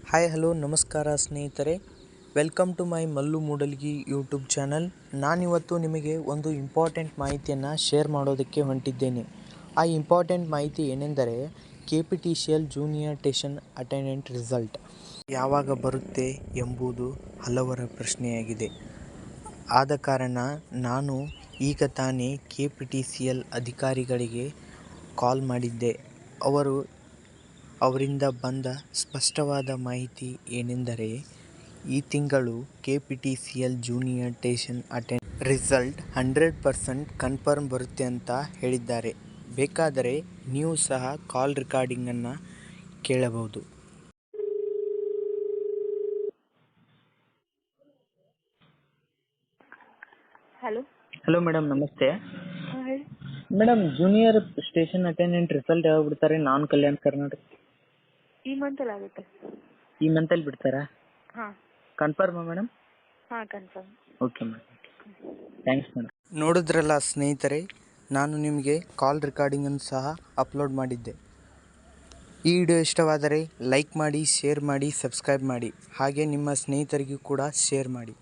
Hi hello ನಮಸ್ಕಾರ ಸ್ನೇಹಿತರೆ, welcome to my Mallu Moodalgi YouTube channel. ನಾನಿವತ್ತು ನಿಮಗೆ ಒಂದು ಇಂಪಾರ್ಟೆಂಟ್ ಮಾಹಿತಿಯನ್ನು ಶೇರ್ ಮಾಡೋದಕ್ಕೆ ಹೊಂಟಿದ್ದೇನೆ. ಆ ಇಂಪಾರ್ಟೆಂಟ್ ಮಾಹಿತಿ ಏನೆಂದರೆ KPTCL junior station attendant result ಯಾವಾಗ ಬರುತ್ತೆ ಎಂಬುದು ಹಲವರ ಪ್ರಶ್ನೆಯಾಗಿದೆ. ಆದ ಕಾರಣ ನಾನು ಈಗ ತಾನೇ KPTCL ಅಧಿಕಾರಿಗಳಿಗೆ ಕಾಲ್ ಮಾಡಿದ್ದೆ. ಅವರಿಂದ ಬಂದ ಸ್ಪಷ್ಟವಾದ ಮಾಹಿತಿ ಏನೆಂದರೆ ಈ ತಿಂಗಳು KPTCL junior station attendant result 100% confirm ಬರುತ್ತೆ ಅಂತ ಹೇಳಿದ್ದಾರೆ. ಬೇಕಾದರೆ ನೀವು ಸಹ ಕಾಲ್ ರೆಕಾರ್ಡಿಂಗನ್ನು ಕೇಳಬಹುದು. ಹಲೋ ಮೇಡಮ್, ನಮಸ್ತೆ. ಹೇಳಿ. Madam, junior station attendant result ಯಾವಾಗ ಬಿಡ್ತಾರೆ? ನಾನ್ ಕಲ್ಯಾಣ್ ಕರ್ನಾಟಕ ಈ ಮಂತಲ್ಲಿ ಆಗುತ್ತೆ. ಈ ಮಂತಲ್ಲಿ ಬಿಡ್ತಾರಾ? ಹಾಂ ಕನ್ಫರ್ಮಾ ಮೇಡಮ್? ಹಾಂ confirm. Okay madam, thanks madam. ನೋಡಿದ್ರಲ್ಲ ಸ್ನೇಹಿತರೆ, ನಾನು ನಿಮಗೆ ಕಾಲ್ ರೆಕಾರ್ಡಿಂಗನ್ನು ಸಹ ಅಪ್ಲೋಡ್ ಮಾಡಿದ್ದೆ. ಈ ವಿಡಿಯೋ ಇಷ್ಟವಾದರೆ ಲೈಕ್ ಮಾಡಿ, ಶೇರ್ ಮಾಡಿ, ಸಬ್ಸ್ಕ್ರೈಬ್ ಮಾಡಿ, ಹಾಗೆ ನಿಮ್ಮ ಸ್ನೇಹಿತರಿಗೂ ಕೂಡ ಶೇರ್ ಮಾಡಿ.